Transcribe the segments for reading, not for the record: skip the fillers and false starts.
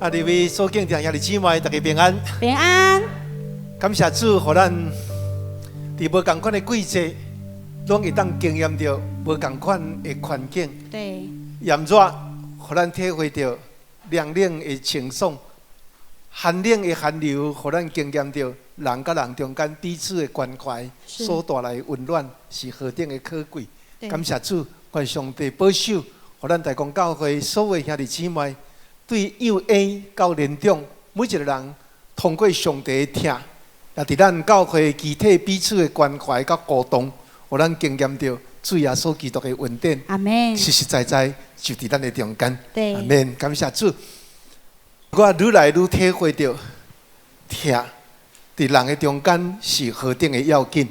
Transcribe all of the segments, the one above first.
啊！各位所敬听兄弟姊妹，大家平安。平安。感谢主，互咱伫无同款的季节，拢会当经验到无同款的环境。对。炎热，互咱体会到凉冷的清爽；寒冷的寒流，互咱经验到人甲人中间彼此的关怀所带来的温暖，是何等的可贵。感谢主，愿上帝保守，互咱大公教会所有兄弟姊妹。对幼儿到年长，每一个人通过上帝的听，也伫咱教会集体彼此的关怀甲互动，互咱经验到主耶稣基督的恩典。阿门。实实在在就伫咱的中间。对。阿门。感谢主。我愈来愈体会到，听伫人的中间是何等的要紧。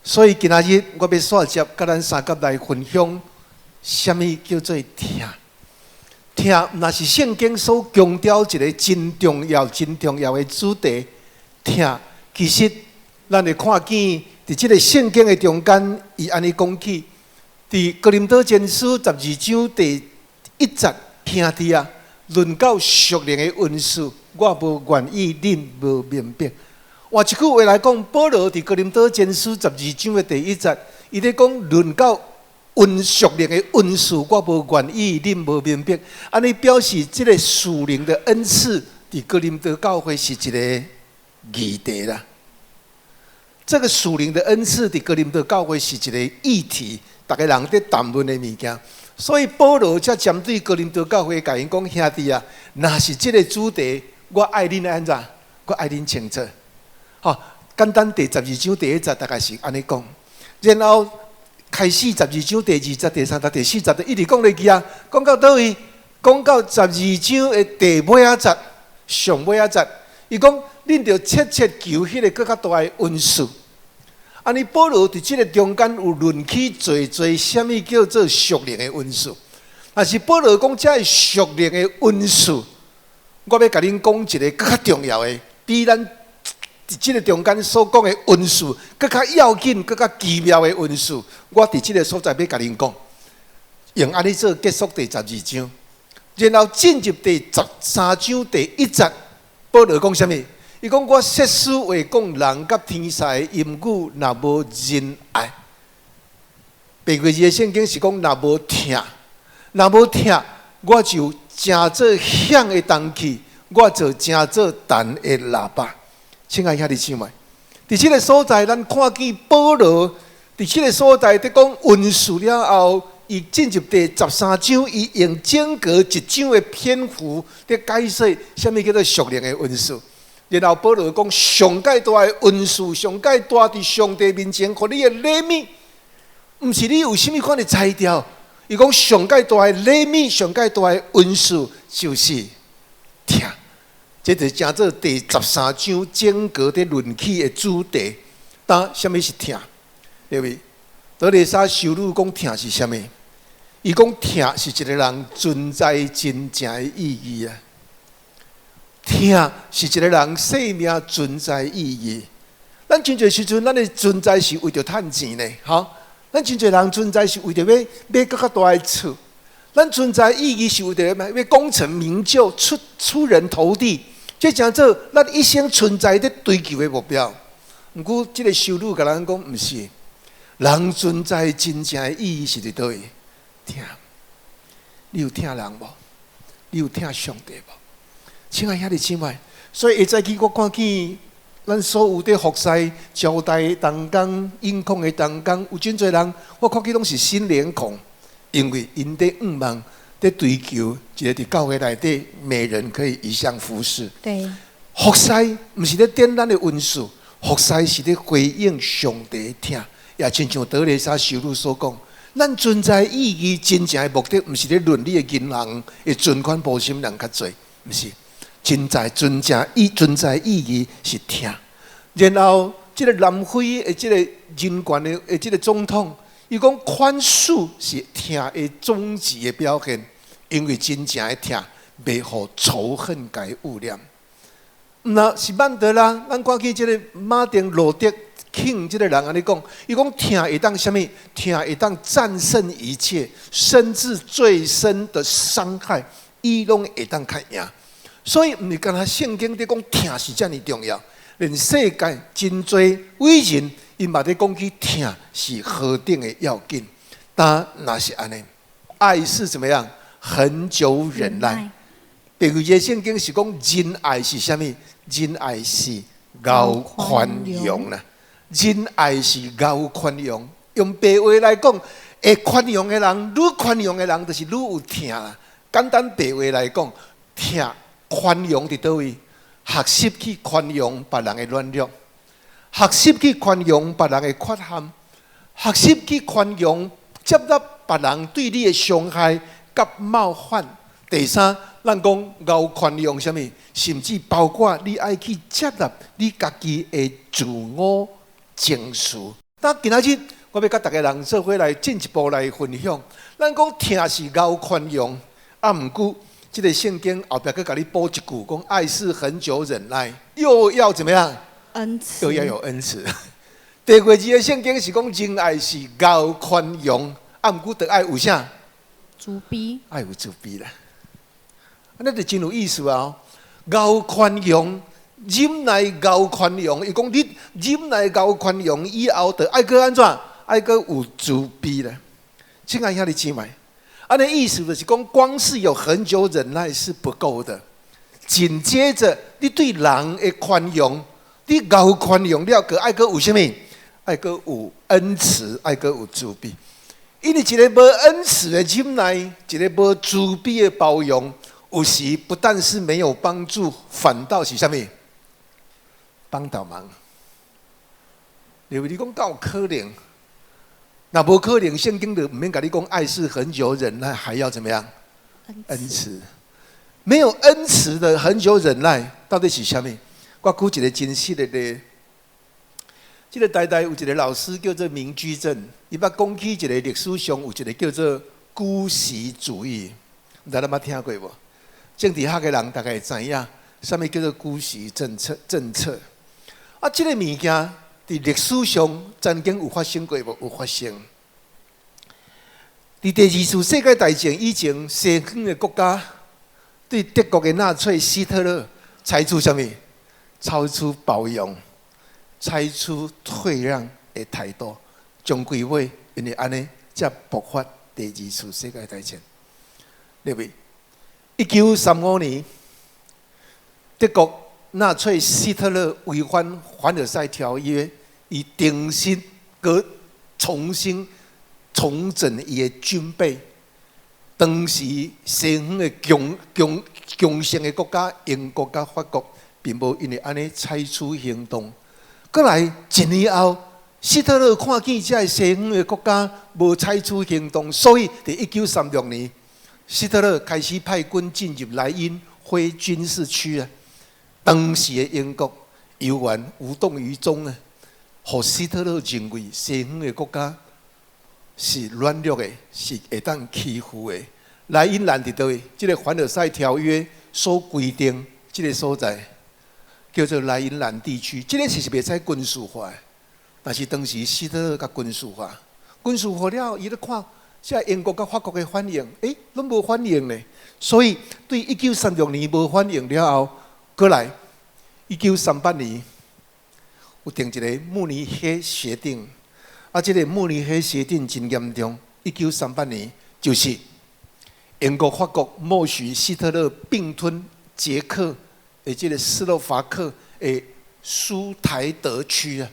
所以今仔日我要线接甲咱三甲来分享，什么叫做听？听，那是圣经所强调一个真重要的主题。听，其实咱会看见，伫这个圣经的中间，伊安尼讲起，伫哥林多前书12章第1节，听伫啊，论到属灵的恩赐，我无愿意恁无明白。换一句话来讲，保罗伫哥林多前书12章的第1节，伊咧讲论到属灵的恩赐，我无愿意恁无明白。安尼表示，这个属灵的恩赐，伫哥林多教会是一个议题啦。这个属灵的恩赐，伫哥林多教会是一个议题，大家人在谈论的物件。所以保罗才针对哥林多教会甲因讲：兄弟啊，若是这个主题，我爱恁安怎？我爱恁清楚。好，简单第12章第1节大概是安尼讲，然后开始12章第2节、第3节、第4节，一直讲落去啊，讲到倒位？讲到12章的第尾仔节，上尾仔节，伊讲恁着切切求迄个更较大的恩赐。安尼保罗伫即个中间有论起侪什么叫做属灵的恩赐。但是保罗讲这属灵的恩赐，我要甲恁讲一个更较重要的，比咱伫即个中间所讲的恩赐，更较要紧、更较奇妙的恩赐，我伫即个所在要甲恁讲，用安尼做结束第12章，然后进入第13章第1节，保罗讲什么？伊讲我设施话讲人甲天使的音语，若无仁爱。白话字的圣经是讲若无听，我就真做响的铜器，我就真做弹的喇叭。亲爱兄弟姊妹，伫这个所在，咱看见保罗伫这个所在在讲恩赐了后，伊进入第13章，伊用整个一章的篇幅在解释什么叫做属灵的恩赐。然后保罗讲，上界大的恩赐，上界大伫上帝面前，互你的礼物，毋是你有甚物款的材料。伊讲上界大的礼物，上界大的恩赐，就是听。这就是叫做第13章整个的论起的主题。当什么是听？对不对？德雷莎修女讲听是什么？伊讲听是一个人存在真正的意义啊。听是一个人生命存在意义。咱真侪时阵，咱的存在是为着赚钱呢，哈。咱真侪人存在是为着要更较大的厝。咱存在意义是为着要功成名就、出人头地。这叫做咱一生存在的追求的目标。不过，这个修女甲咱讲，不是。人存在真正的意义是伫倒位？听，你有听人无？你有听上帝无？亲爱兄弟姊妹，所以下早起我看见咱所有的服侍、招待同工、应控的同工，有真侪人，我看见拢是新脸孔，因为因在望在追求一个伫教会内底，每人可以一项服侍。对，服侍毋是咧点咱的恩赐，服侍是咧回应上帝的听，也亲像德雷莎修女所讲。咱存在意义真正的目的，毋是咧伦理的银行的存款无心人较侪，毋是。存在意义是听。然后，这个南非的这个人权的这个总统，伊讲宽恕是听的终极的表现，因为真正的听，袂互仇恨改污染。那是曼德拉，咱看见这个马丁路德king这个人安尼讲，伊讲听会当什么？听会当战胜一切，甚至最深的伤害，伊拢会当看赢。所以唔是干那圣经在讲疼是这么重要，连世界真多伟人，因嘛在讲起疼是何等的要紧。但那是安尼，爱是怎么样？恒久忍耐。第二节圣经是讲仁爱是什么？仁爱是高宽容啦。仁爱是高宽容。用白话来讲，会宽容的人，愈宽容的人，就是愈有疼啦。简单白话来讲，疼宽容伫倒位？学习去宽容别人的软弱，学习去宽容别人的缺陷，学习去宽容接纳别人对你的伤害甲冒犯。第三，咱讲高宽容什么？甚至包括你爱去接纳你家己的自我情绪。但今仔日我要甲大家人做伙来进一步来分享。咱讲疼是高宽容，毋过这个圣经后壁佮甲你补一句，讲爱是恒久忍耐，又要怎么样？恩慈，又要有恩慈。第二节的圣经是讲仁爱是高宽容，毋过得爱有啥？主逼，爱有自卑啦。那就真有意思啊！高宽容，忍耐高宽容。伊讲你忍耐高宽容以后，得爱个安怎？爱个有自卑啦。亲爱兄弟姐妹，安尼意思就是讲，光是有恒久忍耐是不够的。紧接着，你对人的宽容，你高宽容了，个爱个有啥物？爱个有恩慈，爱个有自卑。因为一个无恩慈的忍耐，一个无自卑的包容。有时不但是没有帮助，反倒是啥物？帮倒忙。因为你讲到可能，那无可能，圣经就唔免甲你讲爱是恒久忍耐，还要怎么样？恩慈。没有恩慈的恒久忍耐，到底是啥物？我举一个真实的例。这个台大有一个老师叫做明居正，伊捌讲起一个历史上有一个叫做姑息主义，唔知咱捌听过无？政治学的人大概会知影，什么叫做姑息政策？啊，这个物件在历史上曾经有发生过无？有发生。在第二次世界大战以前，西方的国家对德国的纳粹希特勒采取什么？采取包容、采取退让的态度，终归尾因为安尼才爆发第二次世界大战。对不对？1935年，德国纳粹希特勒违反凡尔赛条约，以重新重整伊的军备。当时西方的强盛的国家，英国甲法国，并无因为安尼采取行动。过来一年后，希特勒看见这西方的国家无采取行动，所以在1936年。希特勒开始派军进入莱茵非军事区啊！当时的英国犹原无动于衷啊！互希特勒认为西方的国家是软弱的，是会当欺负的。莱茵兰伫倒位？这个凡尔赛条约所规定，这个所在叫做莱茵兰地区。这个是袂使军事化的，但是当时希特勒甲军事化，军事化了，伊咧看。这英国甲法国的反应，拢无反应呢。所以对1936年无反应了后，过来1938年有定一个慕尼黑协定。啊，这个慕尼黑协定真严重。1938年就是英国、法国默许希特勒并吞捷克的这个斯洛伐克的苏台德区啊。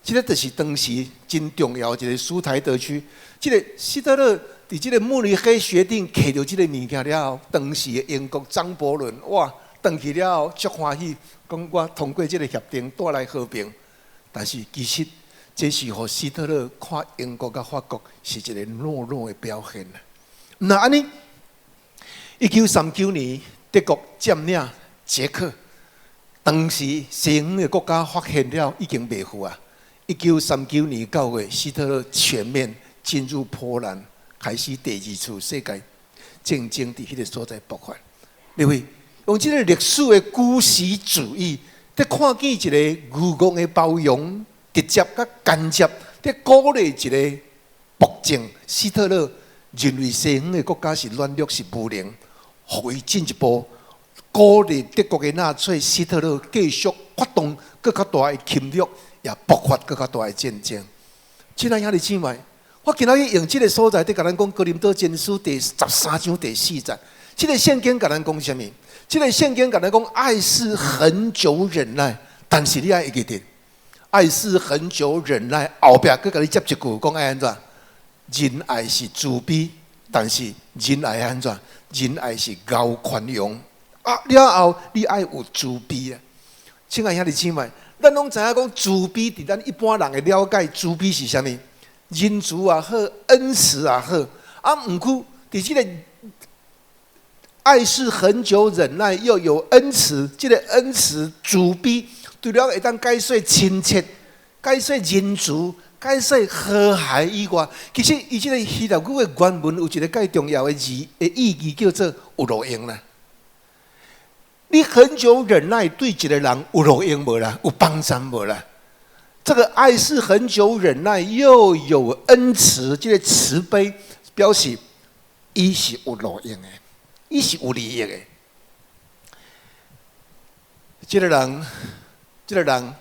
这个就是当时真重要一个苏台德区。这个希特勒伫这个慕尼黑协定摕到这个物件了后，当时的英国张伯伦哇，回去了后足欢喜，讲我通过这个协定带来和平。但是其实这是互希特勒看英国甲法国是一个懦弱的表现啦。那安尼，1939年德国占领捷克，当时西方的国家发现了已经袂赴啊。1939年9月，希特勒全面进入波兰，开始第二次世界战争伫迄个所在爆发。你会用这个历史的姑息主义，在看见一个愚公的包容，直接甲间接，在鼓励一个暴政。希特勒认为西方的国家是软弱是无能，互伊进一步鼓励德国的纳粹希特勒继续发动更较大的侵略，也爆发更较大的战争。亲爱兄弟姊妹，我今仔日用这个所在，伫甲咱讲哥林多前书第13章第4节。这个圣经甲咱讲什么？这个圣经甲咱讲，爱是恒久忍耐，但是你爱记得，爱是恒久忍耐后壁佮甲你接一句，讲爱安怎？仁爱是慈悲，但是仁爱安怎？仁爱是高宽容。了后你爱有慈悲啊！亲爱兄弟姊妹，咱拢知影讲慈悲，伫咱一般人的了解，慈悲是啥物？仁慈也好，恩慈也好，毋过伫即个爱是恒久忍耐，又有恩慈。这个恩慈、慈悲，除了会当解说亲切、解说仁慈、解说和谐以外，其实伊这个希腊语的原文有一个介重要的字的意义，叫做有路用啦。你很久忍耐，对一个人有路用无啦？有帮助无啦？这个爱是很久忍耐，又有恩慈，这个慈悲表示伊是有路用的。伊是有利益的。这个人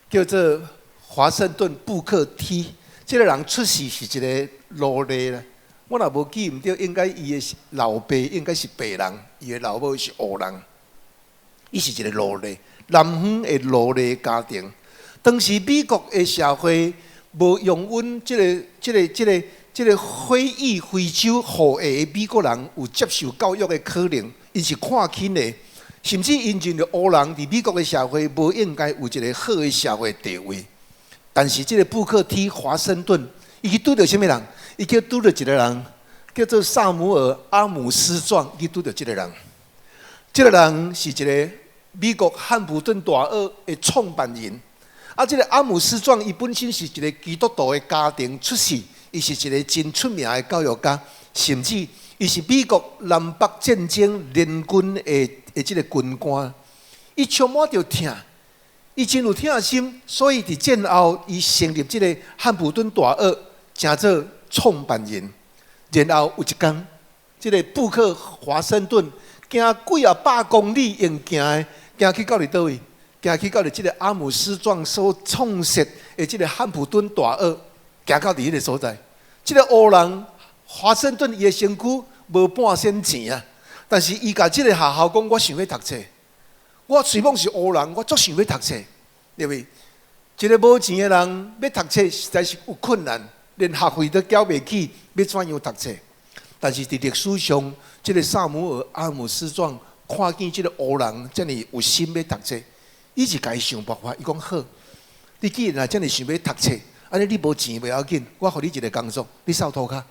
叫做华盛顿布克 T。这个人出世是一个奴隶啦。我若无记唔对，应该伊的老爸应该是白人，伊的老母是黑人。伊是一个奴隶，南方的奴隶家庭。当时美国的社会无容允这个非裔非洲后裔的美国人有接受教育的可能，伊是看轻的，甚至因认为黑人伫美国的社会无应该有一个好的社会地位。但是这个布克 T 华盛顿，伊去拄到什么人？伊去拄到一个人，叫做萨姆尔·阿姆斯壮，去拄到这个人。这个人是一个美国汉普顿大学的创办人。这个阿姆斯壮，伊本身是一个基督徒的家庭出世。伊是一个真出名的教育家，甚至伊是美国南北战争联军的这个军官。伊充满着疼，伊真有疼心，所以伫战后，伊成立这个汉普顿大学，成做创办人。然后有一天，这个布克华盛顿行几百公里用行的，行去到倒位？行去到这个阿姆斯壮所创设的这个汉普顿大学。行到伫迄个所在，这个黑人华盛顿伊的身躯无半仙钱啊，但是伊甲这个学校讲，我想要读册。我虽然是黑人，我足想要读册，对不对？一个无钱的人要读册实在是有困难，连学费都缴袂起，要怎样读册？但是伫历史上，这个萨姆尔·阿姆斯壮看见这个黑人遮尔有心要读册，伊就家想办法，伊讲好，你既然遮尔想要读册。安尼你无钱袂要紧，我互你一个工作，你扫涂骹。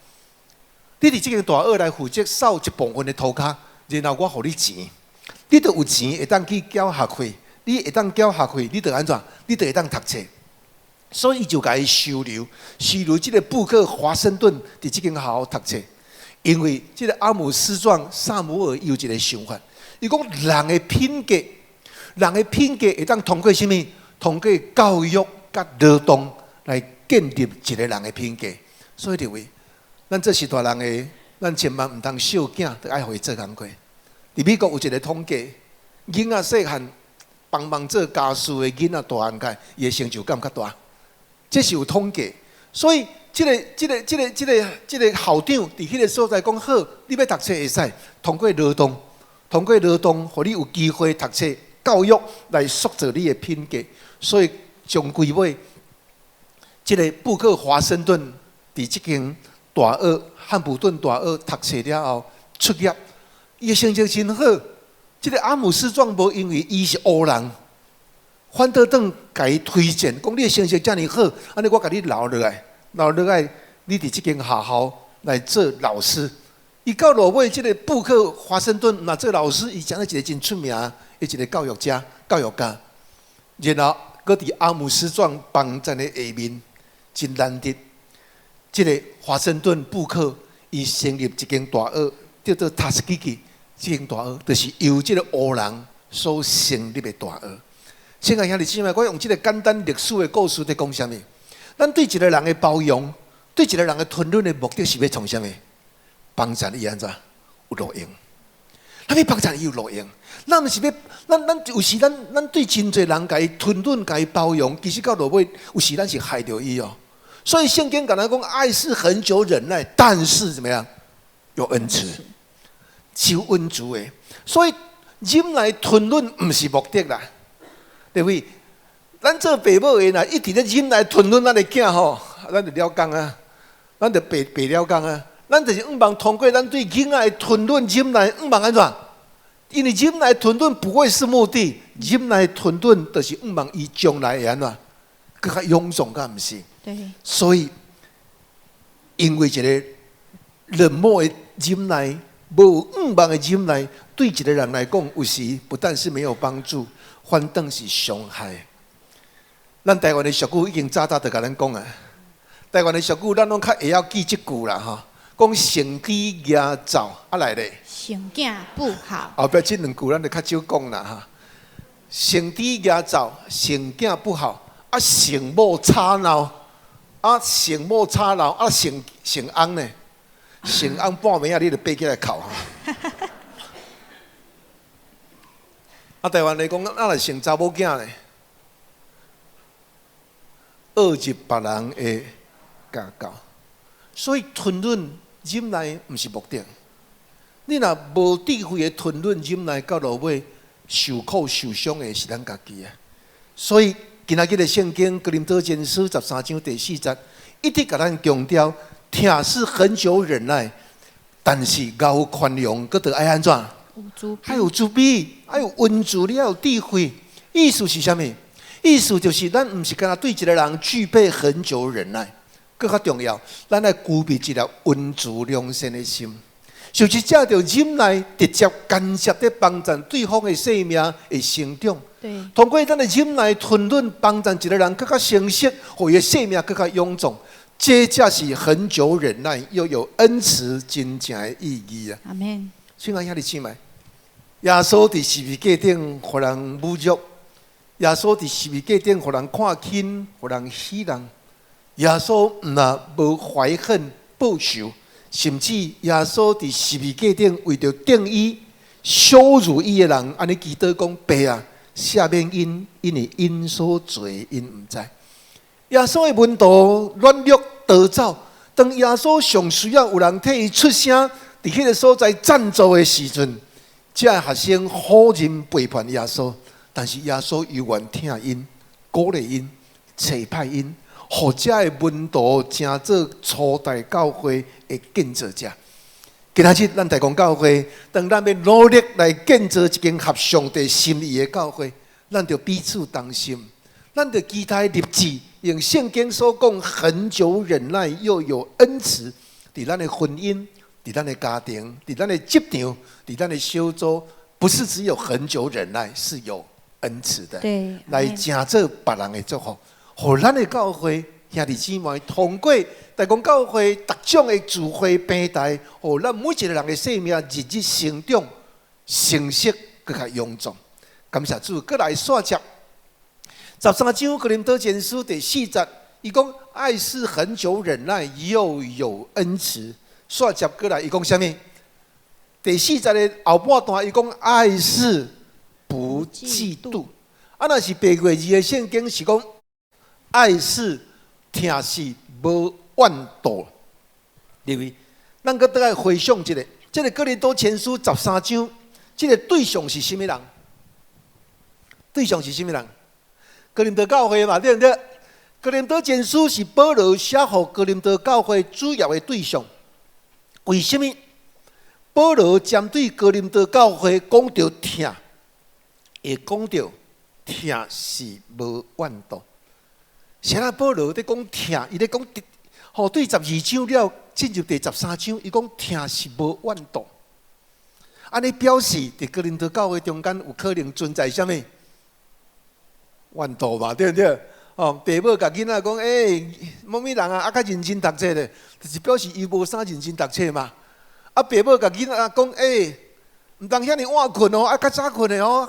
你伫这间大学来负责扫一部分的涂骹，然后我互你钱。你著有钱会当去缴学费，你会当缴学费，你著安怎？你著会当读册。所以伊就甲伊收留这个布克华盛顿伫这间学校读册。因为这个阿姆斯壮萨姆尔有一个想法，伊讲人的品格会当通过什么？通过教育甲劳动。来建立一个人的品格，所以认为，咱这是大人的，咱千万唔通小囝，都爱互伊做工课。伫美国有一个统计，囡仔细汉帮忙做家事的囡仔大汉界，伊的成就感较大，这是有统计。所以，这个校长伫迄个所在讲好，你要读册会使，通过劳动，互你有机会读册，教育来塑造你的品格。所以，终归尾。这个布克华盛顿伫这间大学汉普顿大学读册了后出业，伊的成绩真好。这个阿姆斯壮无因为伊是黑人，反倒当甲伊推荐，讲你的成绩遮尔好，安尼我甲你留落来，你伫这间学校来做老师。伊到落尾，这个布克华盛顿若做老师，伊成了一个真出名的一个教育家。然后，搁伫阿姆斯壮帮站的下面。真难得，这个华盛顿布克伊成立一间大学，叫做塔斯基基。这间大学就是由这个黑人所成立的大学。亲爱兄弟姊妹，我用这个简单历史的故事在讲什么？咱对一个人的包容，对一个人的吞忍的目的是要从什么？帮助伊安怎有路用？咱要帮助伊有路用。咱毋是要，咱有时咱对真侪人甲伊吞忍、甲伊包容，其实到落尾，有时咱是害着伊哦。所以圣经讲咱讲，爱是恒久忍耐，但是怎么样？有恩慈，是有恩慈的。所以忍耐吞忍毋是目的啦，对不对？咱做父母的啦，一直咧忍耐吞忍咱的囝吼，咱就了工啊，咱就白了工啊。咱就是毋茫通过咱对囡仔的吞忍忍耐，毋茫安怎？因为忍耐吞忍不会是目的，忍耐吞忍就是毋茫伊将来会安怎？更较臃肿，敢毋是？对。所以，因为一个冷漠的忍耐，无毋茫的忍耐，对一个人来讲，有时不但是没有帮助，反倒是伤害。咱台湾的俗语已经早就甲咱讲啊，台湾的俗语咱拢较会晓记即句啦吼。讲成枝野枣，来咧。成囝不好。后壁这两句咱就较少讲啦哈。成枝野枣，成囝不好，成某吵闹，成某吵闹，成翁呢？成翁半暝你就爬起来哭哈。台湾来讲，来成查某囝呢？恶入别人的家教，所以吞忍。忍耐毋是目的，你若无智慧的吞忍忍耐，到落尾受苦受伤的是咱家己啊。所以今仔日的圣经哥林多前书13章第4节，一直甲咱强调，疼是恒久忍耐，但是够宽容，搁得爱安怎？还有慈悲，还有温柔，你要有智慧。意思是啥物？意思就是咱毋是干那对一个人具备恒久忍耐。更较重要，咱要具备一条温柔良善的心，就是借着忍耐，直接干涉在帮助对方的生命的成长。对，通过咱的忍耐吞忍，帮助一个人更加成熟，互伊的生命更加臃肿。这才是恒久忍耐，又有恩慈真正的意义啊！阿门。亲爱兄弟姊妹，耶稣伫十字架顶，互人侮辱；耶稣伫十字架顶，互人看轻，互人死人。耶稣无怀恨报仇，甚至耶稣伫十字架顶为着定伊羞辱伊的人，安尼祈祷讲：爸啊，赦免因，因为因所做，因毋知。耶稣的门徒软弱逃走，当耶稣上需要有人替伊出声，伫迄个所在赞助的时阵，这学生好人背叛耶稣，但是耶稣犹原听因，鼓励因，找派因。或者的门徒成做初代教会的建造者。今仔日咱大公教会，当咱要努力来建造一间合上帝心意的教会，咱就彼此同心，咱就期待立志，用圣经所讲恒久忍耐，又有恩慈，伫咱的婚姻，伫咱的家庭，伫咱的职场，伫咱的小组，不是只有恒久忍耐，是有恩慈的，对，来成做别人的祝福。互咱的教会兄弟姊妹通过大公教会各种的聚会平台，互咱每一个人的生命日日成长、成熟，更加臃肿。感谢主，再来续接13章哥林多前书第4节，伊讲爱是恒久忍耐，又有恩慈。续接过来，伊讲啥物？第4节的后半段，伊讲爱是不嫉妒。若是白话字的圣经是讲。爱是疼是无怨妒，对不对？咱搁倒来回想一下，这个哥林多前书13章，这个对象是什么人？对象是什么人？哥林多教会嘛，对不对？哥林多前书是保罗写给哥林多教会主要的对象。为什么？保罗针对哥林多教会讲到疼，会讲到疼是无怨妒。现在保罗在讲疼，伊在讲对12章了，进入第13章，伊讲疼是无怨妒。安尼表示，伫哥林多教会中间有可能存在什么怨妒嘛？对不对？爸母甲囡仔讲，某物人啊，较认真读册咧，就是表示伊无啥认真读册嘛。爸母甲囡仔讲，毋通遐尼晚困哦，较早困的哦，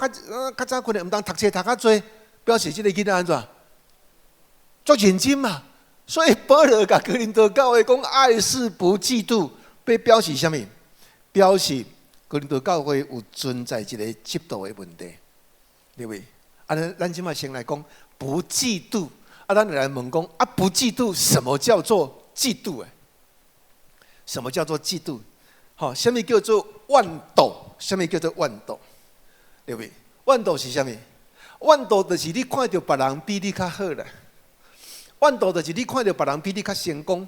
较早困的，毋通读册读较多，表示即个囡仔安怎？做认真嘛，所以保罗甲哥林多教会讲爱是不嫉妒，被表示什么？表示哥林多教会有存在一个嫉妒的问题，对不对？咱今麦先来讲不嫉妒。咱来问讲不嫉妒，什么叫做嫉妒？什么叫做嫉妒？什么叫做怨妒？什么叫做怨妒？对不对？怨妒是什么？怨妒就是你看到别人比你较好啦。怨妒就是你看到别人比你较成功。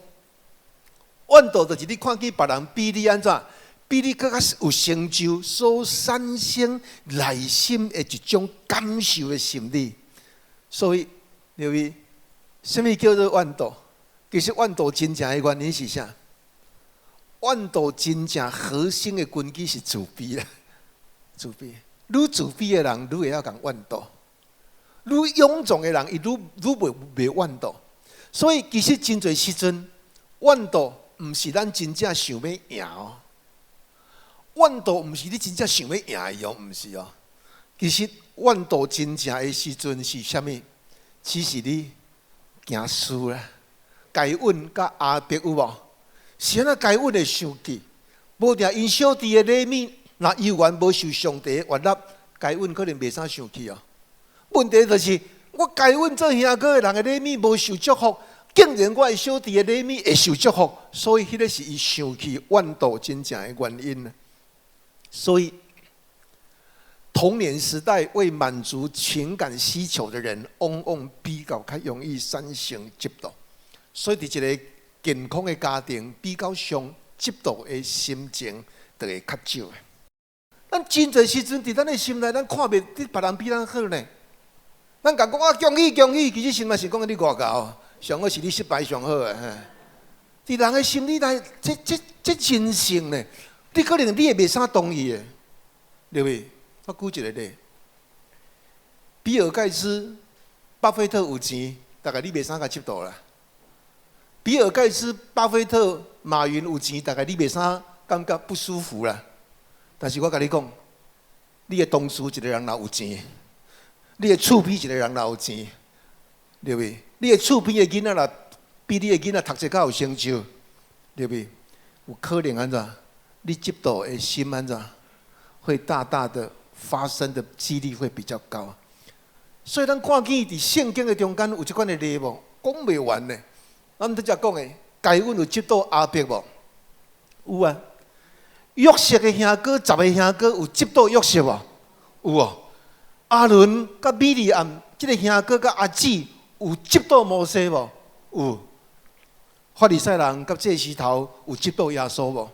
怨妒就是你看见别人比你安怎？比你更加有成就，所产生内心的一种感受的心理。所以，对不对？什么叫做怨妒？其实怨妒真正的原因是啥？怨妒真正核心的根基是自卑啦，自卑。愈自卑的人，愈会晓讲怨妒；愈勇壮的人，伊愈袂怨妒。所以，其实真侪时阵，怨妒毋是咱真正想要赢哦。怨妒毋是你真正想要赢伊哦，毋是哦。其实怨妒真正的时阵是啥物？只是你惊输啦。该阮甲阿伯有无？是安怎该阮会生气？无定因小弟的礼物，若伊原无受上帝的悦纳，该阮可能袂啥生气哦。问题就是，我该阮做兄哥的人的礼物无受祝福，竟然我的小弟的礼物会受祝福，所以迄个是伊生气怨妒真正的原因。所以，童年时代为满足情感需求的人，往往比较较容易产生嫉妒。所以，伫一个健康的家庭，比较上嫉妒的心情就会较少。咱真侪时阵，伫咱的心内，咱看袂得别人比咱好呢。咱讲恭喜恭喜，其实心内是讲你外高，上好是你失败上好啊。伫人的心里内，这真性呢。你可能你也袂啥同意的，对不对？我举一个例，比尔盖茨、巴菲特有钱，大概你袂啥甲嫉妒啦。比尔盖茨、巴菲特、马云有钱，大概你袂啥感觉不舒服啦。但是我甲你讲，你的同事一个人若有钱，你的厝边一个人若有钱，对不对？你的厝边的囡仔若比你的囡仔读册较有成就，对不对？有可能安怎？你嫉妒的心安怎？会大大的发生的几率会比较高。所以咱看见伫圣经的中间有这款的例无，讲袂完呢。咱拄则讲的，该阮有嫉妒阿伯无？有啊。约瑟的兄哥，10个兄哥有嫉妒约瑟无？有哦。阿伦甲米利暗这个兄哥甲阿姊有嫉妒摩西无？有。法利赛人甲祭司头有嫉妒耶稣无？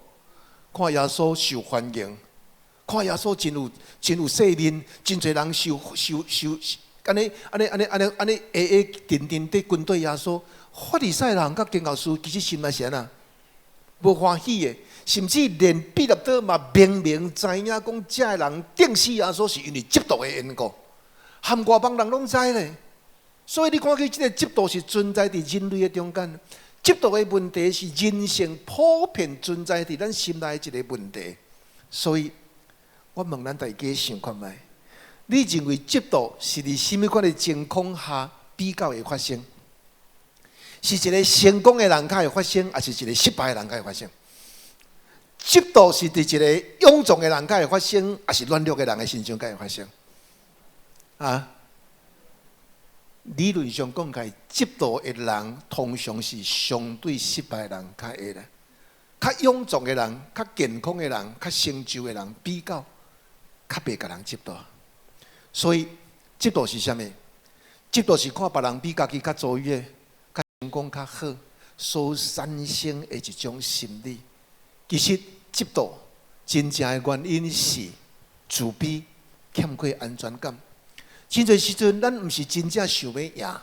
看耶稣受欢迎，看耶稣真有世面，真侪人受，安尼定在军队耶稣。法利赛人甲经教师其实心内是安那，无欢喜的，甚至连彼得多嘛明知影讲这个人定死耶稣是因为嫉妒的缘故，含外邦人拢知咧。所以你看见这个嫉妒是存在伫人类的中间。嫉妒的问题是人性普遍存在伫咱心内一个问题，所以我问咱大家想看觅，你认为嫉妒是伫什么款的情况下比较会发生？是一个成功的人才会发生，还是一个失败的人才会发生？嫉妒是伫一个勇壮的人才会发生，还是软弱的人的身上才会发生？啊？理论上讲起，嫉妒的人通常是相对失败的人较会啦，较勇壮的人、较健康的人、较成就的人，比较较袂甲人嫉妒。所以，嫉妒是啥物？嫉妒是看别人比家己较遭遇的、较成功较好，所产生的一种心理。其实，嫉妒真正的原因是自卑、欠缺安全感。真侪时阵，咱毋是真正想要赢，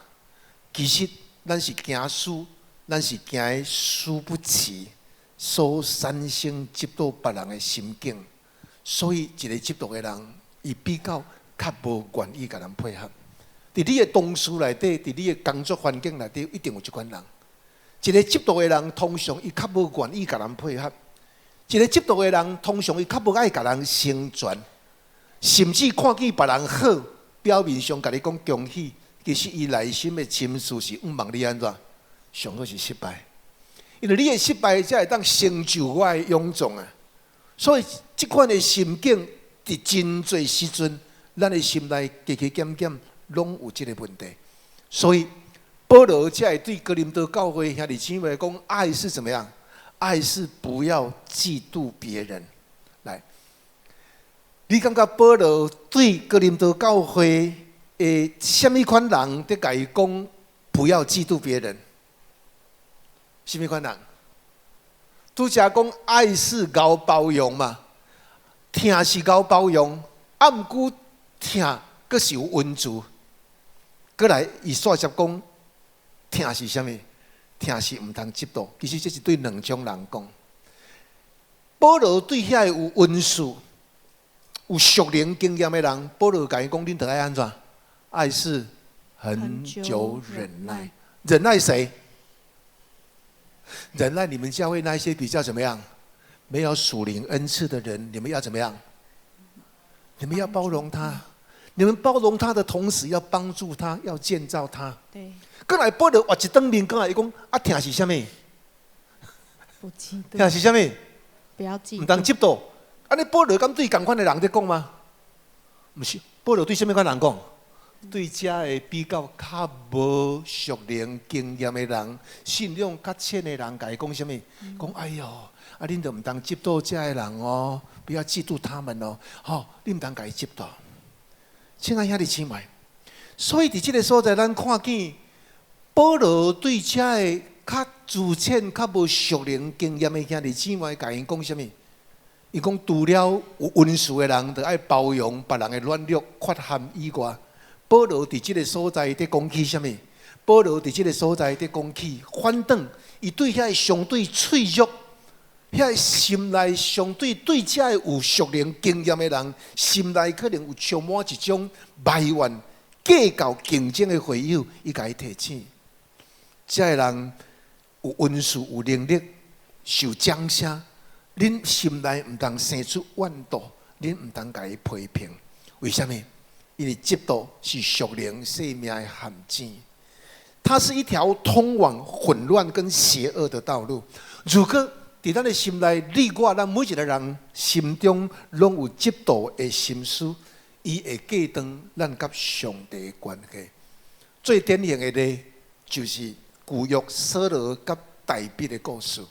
其实咱是惊输，咱是惊输不起，所产生嫉妒别人的心境。所以，一个嫉妒的人，伊比较较无愿意甲人配合。伫你的同事内底，伫你的工作环境内底，一定有这款人。一个嫉妒的人，通常伊较无愿意甲人配合。一个嫉妒的人，通常伊较无爱甲人成全，甚至看见别人好。表面上甲你讲恭喜，其实伊内心的情绪是望你安怎？上好是失败，因为你的失败才会当成就我的勇壮啊！所以这款的心境，伫真侪时阵，咱的心内加加减减，拢有这个问题。所以保罗才会对哥林多教会兄弟姊妹讲，爱是怎么样？爱是不要嫉妒别人。来，你感觉保罗对哥林多教会诶，什么款人在甲伊讲不要嫉妒别人？什么款人？拄则讲爱是高包容嘛，疼是高包容，毋过疼阁是有温度。过来，伊煞接讲疼是啥物？疼是毋通嫉妒。其实这是对两种人讲。保罗对遐有温数、有属灵经验的人，保罗甲伊讲：恁得爱安怎？爱是恒久忍耐。忍耐谁？忍耐你们教会那些比较怎么样？没有属灵恩赐的人，你们要怎么样？你们要包容他。你们包容他的同时，要帮助他，要建造他。对。过来保罗画一张面，过来伊讲：啊，疼是啥物？不嫉妒。疼是啥物？不要嫉妒。唔当嫉妒。安尼保罗敢对同款的人在讲吗？不是，保罗对什么款人讲？对这个比较较无属灵经验的人，信仰较浅的人，甲伊讲什么？讲哎哟，啊，恁就唔当嫉妒这个人哦，不要嫉妒他们哦，吼，你唔当甲伊嫉妒。亲爱兄弟姊妹，所以伫这个所在，咱看见保罗对这个较自浅、较无属灵经验的兄弟姊妹，甲因讲什么？伊讲除了有温顺的人，就爱包容别人的软弱、缺陷以外。保罗伫即个所在在讲起什么？保罗伫即个所在在讲起反正伊对遐相对脆弱、遐心内相对对遮有属灵经验的人，心内可能有充满一种埋怨、计较、竞争的会友，伊甲伊提醒：遮个人有温顺、有能力、受掌声，恁心内毋通生出怨妒，恁毋通甲伊批评。为什么？因为嫉妒是属灵生命的陷阱，它是一条通往混乱跟邪恶的道路。如果在咱的心内，你我咱每一个人心中拢有嫉妒的心思，伊会隔断咱甲上帝的关系。最典型的呢，就是旧约扫罗甲大卫的故事。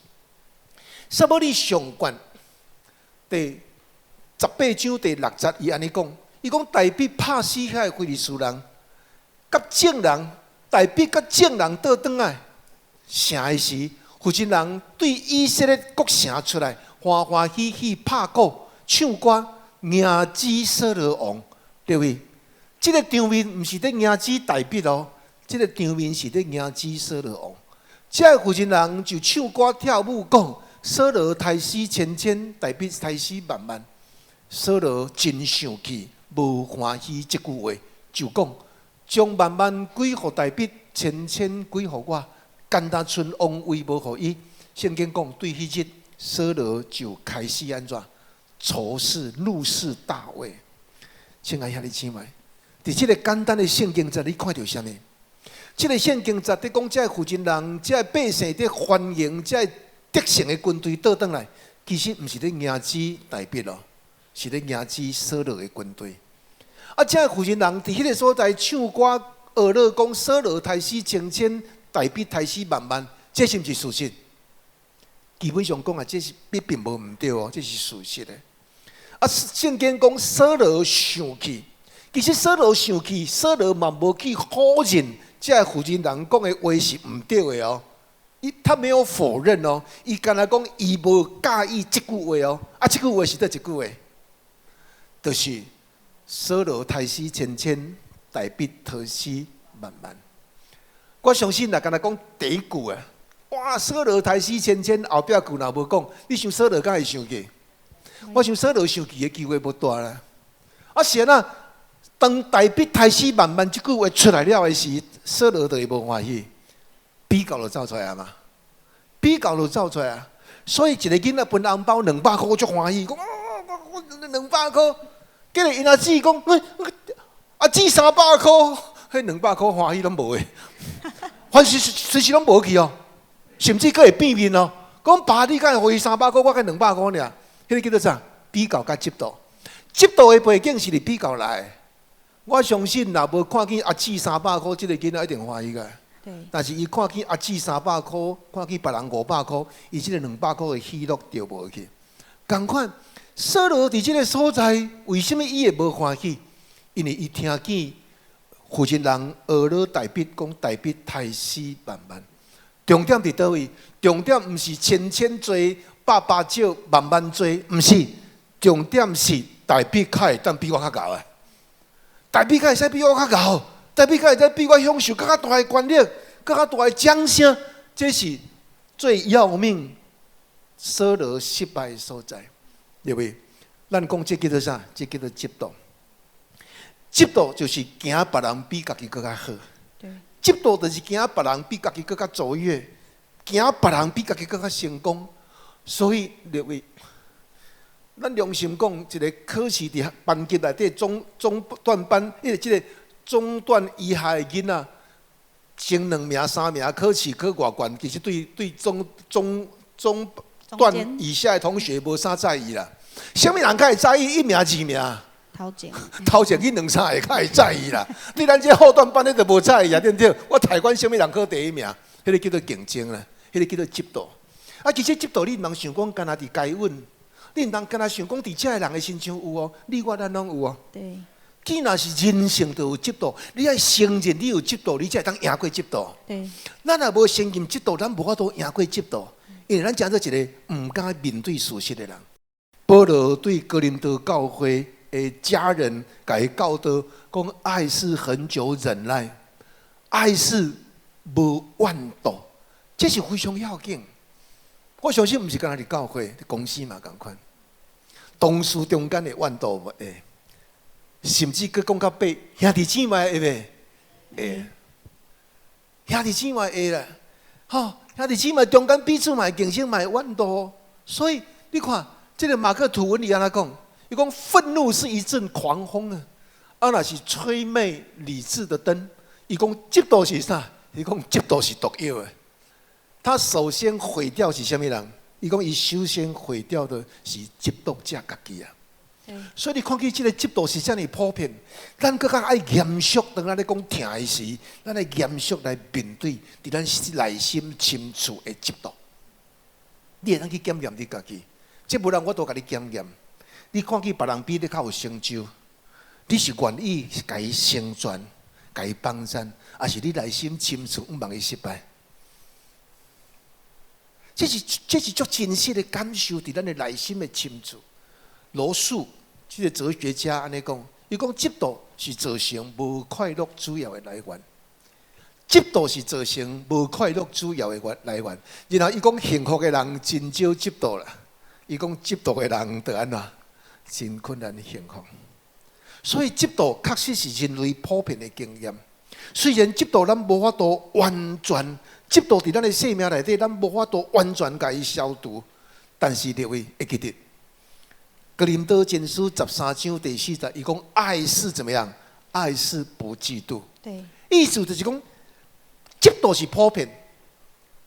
撒母耳上卷第18章第6节，伊安尼讲。伊讲大卫拍死遐个非利士人，甲众人，大卫甲众人倒转来，城的时，负责人对以色列各城出来，欢欢喜喜拍鼓、唱歌，迎接扫罗王，对不对？这个场面不是在迎接大卫哦，这个场面是在迎接扫罗王。这个负责人就唱歌跳舞讲：扫罗杀死千千，大卫杀死万万。扫罗真生气。无欢喜这句话，就讲将万万归乎大卫，千千归乎我，干单剩王位无乎伊。圣经讲，对迄日扫罗就开始安怎仇视、怒视大卫。亲爱兄弟姊妹，伫这个简单的圣经节，你看到什么？这个圣经节在讲，这个负责人、这个百姓在欢迎这个得胜的军队倒转来，其实不是在迎接大卫咯。是咧迎接扫罗的军队，啊！这个负责人伫迄个所在唱歌学乐，讲扫罗杀死千千，大卫杀死万万，这是毋是事实？基本上讲啊，这是并无毋对哦，这是事实的。啊，圣经讲扫罗生气，其实扫罗生气，扫罗嘛无去否认这个负责人讲的话是毋对的哦。他没有否认哦，伊干那讲伊无介意这句话哦。啊，这句话是对一句话？就是扫罗杀死千千，大卫杀死万万。我相信若干那讲第一句啊，哇！扫罗杀死千千，后壁句若无讲，你想扫罗敢会生气？我想扫罗生气的机会无大啦。啊，是啊，当大卫杀死万万这句话出来了的时，扫罗就会无欢喜，比较就走出来啊嘛，比较就走出来啊。所以一个囡仔分红包200块，足欢喜，讲我200块。今日因阿姊讲，阿姊300块，迄200块欢喜拢无诶，凡是随时拢无去哦，甚至佫会变面哦。讲爸，你敢会花300块，我才200块尔。迄个叫做啥？比较甲嫉妒。嫉妒的背景是你比较来的。我相信，若无看见阿姊300块，这个囡仔一定欢喜个。但是伊看见阿姊300块，看见别人500块，伊这个200块的喜乐就无去。同款，扫罗伫这个所在，为什么伊会无欢喜？因为伊听见负责人俄罗大笔讲大笔太死万万。重点伫倒位？重点毋是千千罪、百百少、万万罪，毋是。重点是大笔较会当比我较高啊！大笔较会使比我较高，大笔较会使比我享受更较大的权力。更较大的掌声，这是最要命扫罗失败的所在，对不对？咱讲这叫做啥？这叫做嫉妒。嫉妒就是惊别人比家己更较好。嫉妒就是惊别人比家己更较卓越，惊别人比家己更较成功。所以，对不对？咱良心讲，一个考试伫班级内底中段班，因为这个中段以下的囡仔。前2名、3名考试考偌悬，其实对中段以下的同学无啥在意啦。什么人较会在意1名、2名？头前去2、3个较会在意啦。你咱这后段班你就无在意啊，对不对？我台管什么人考第1名？迄个叫做竞争啦，迄个叫做嫉妒。啊，其实嫉妒你唔通想讲，干那伫该稳，你唔通干那想讲伫遮个人的身上有哦，你我咱拢有哦。对。既然是人性就有嫉妒，你要承认你有嫉妒，你才会当赢过嫉妒。对，咱若无承认嫉妒，咱无法度赢过嫉妒，因为咱真做一个唔敢面对事实的人。保罗对哥林多教会的家人甲伊教导，讲爱是恒久忍耐，爱是无怨妒，这是非常要紧。我相信唔是干那伫教会、公司嘛共款，同事中间的怨妒无会。甚至佮讲到尾，兄弟姊妹会袂？会，兄弟姊妹会啦。吼，兄弟姊妹中间彼此嘛竞争嘛怨妒，所以你看，这个马克吐温里安怎讲？伊讲愤怒是一阵狂风啊，啊那是吹灭理智的灯。伊讲嫉妒是啥？伊讲嫉妒是毒药的。他首先毁掉是什么人？伊讲伊首先毁掉的是嫉妒者家己啊。所以你看见这个嫉妒是这样普遍，咱更加爱严肃。当咱咧讲疼的时，咱来严肃来面对，伫咱内心深处的嫉妒。你会当去检验你家己，这无人我都甲你检验。你看见别人比你较有成就，你是愿意甲伊成全、甲伊帮衬，还是你内心深处毋望伊失败？这是足真实的感受，伫咱的内心的深处。罗素。这个哲学家安尼讲，伊讲嫉妒是造成无快乐主要的来源。嫉妒是造成无快乐主要的来源。然后伊讲幸福的人真少嫉妒啦，伊讲嫉妒的人就安怎真困难幸福。所以嫉妒确实是人类普遍的经验。虽然嫉妒咱无法度完全，嫉妒伫咱的生命内底，咱无法度完全甲伊消除，但是各位会记得。哥林多前书13章第4节，伊讲爱是怎么样？爱是不嫉妒。对，意思就是讲，嫉妒是普遍，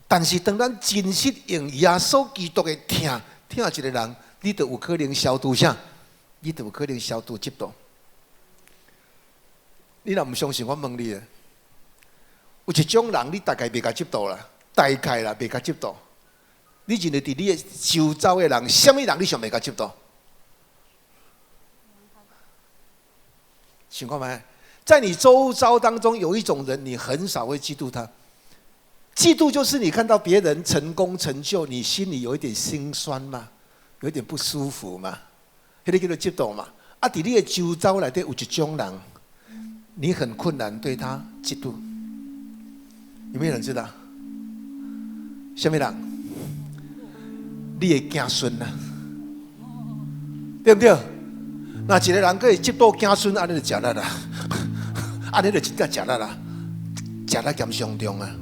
但是当咱真实用耶稣基督的疼一个人，你就有可能消除啥？你就有可能消除嫉妒。你若唔相信，我问你啊，有一种人，你大概袂甲嫉妒啦，大概啦袂甲嫉妒。你认为伫你的周遭的人，什么人你上袂甲嫉妒？情况没？在你周遭当中有一种人，你很少会嫉妒他。嫉妒就是你看到别人成功成就，你心里有一点心酸嘛，有一点不舒服嘛，迄个叫做嫉妒嘛。啊，在你的周遭内底有一种人，你很困难对他嫉妒。有没有人知道？什么人？你的子孙啊，对不对？那一个人可以嫉妒子孙，安尼就食力啦，安尼就真正食力啦，食力兼上重啊！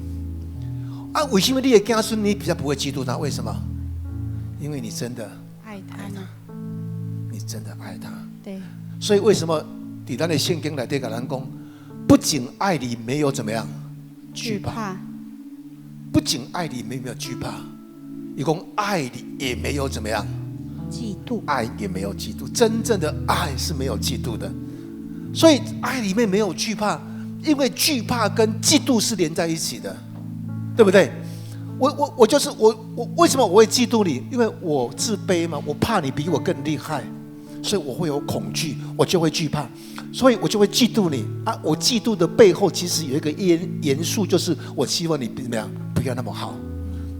啊，为什么你的子孙你比较不会嫉妒他？为什么？因为你真的爱他呢？你真的爱他。对。所以为什么在咱的圣经内底跟咱讲，不仅爱你没有怎么样惧怕，不仅爱你没有惧怕，伊讲爱你也没有怎么样嫉妒，爱也没有嫉妒。真正的爱是没有嫉妒的，所以爱里面没有惧怕，因为惧怕跟嫉妒是连在一起的，对不对？我就是我为什么我会嫉妒你？因为我自卑嘛，我怕你比我更厉害，所以我会有恐惧，我就会惧怕，所以我就会嫉妒你啊！我嫉妒的背后其实有一个元素，就是我希望你怎么样，不要那么好，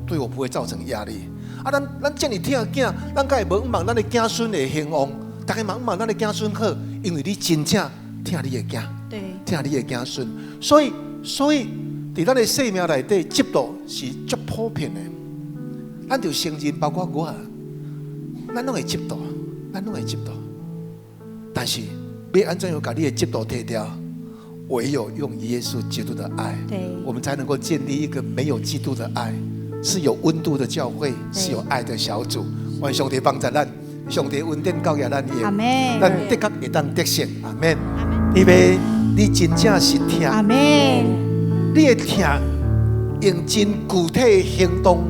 对我不会造成压力啊！咱这么疼囝，咱该会望咱的子孙会兴旺，大家望咱的子孙好，因为你真正疼你的囝，对，疼你的子孙，所以。在咱的生命内底，嫉妒是足普遍的。咱就承认，包括我，咱拢会嫉妒，咱拢会嫉妒。但是，要安怎样把你的嫉妒剔掉？唯有用耶稣基督的爱，我们才能够建立一个没有嫉妒的爱，是有温度的教会，是有爱的小组。愿上帝帮助咱，上帝恩典教育咱的，咱的确会当得胜。阿门。因为你真正是听。阿门。你的疼，用真具体的行动，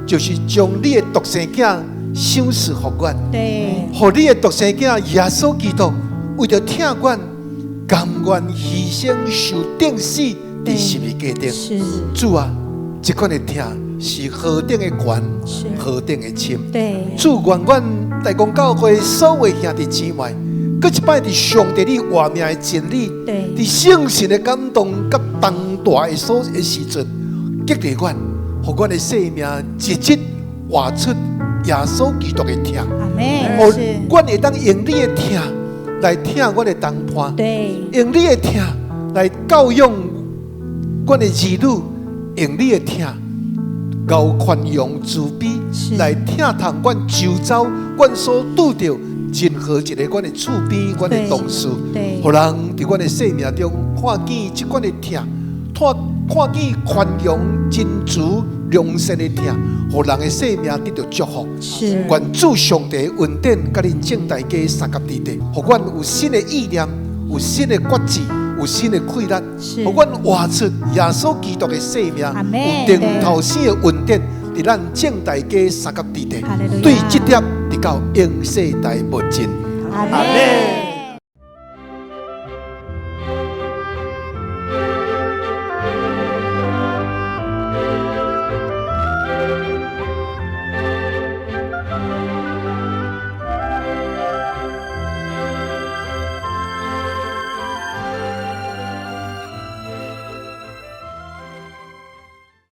就是将你的独生囝赏赐给阮，对，让你的独生囝耶稣基督为着疼阮，甘愿牺牲受钉死在十字架顶。主啊，这款的疼是何等的悬，何等的深。主愿阮大公教会所有兄弟姊妹。搁一摆，伫上帝你活命的真理，伫圣神的感动甲重大的所的时阵，激励阮，互阮的生命直接活出耶稣基督的疼，互阮会当用你的疼来疼阮的同伴，用你的疼来教养阮的儿女，用你的疼够宽容慈悲来疼痛阮周遭阮所拄着。任何一个阮的厝边，阮的同事，互人伫阮的生命中看见这款的疼，看见宽容、真慈、良善的疼，互人的生命得到祝福。愿主上帝恩典，甲恁正大家三甲地地，互阮有新的意念，有新的决志，有新的气力，互阮活出耶稣基督的生命，有顶头生的恩典。伫咱正大家三甲地地，对这点直到永世代不尽。阿门。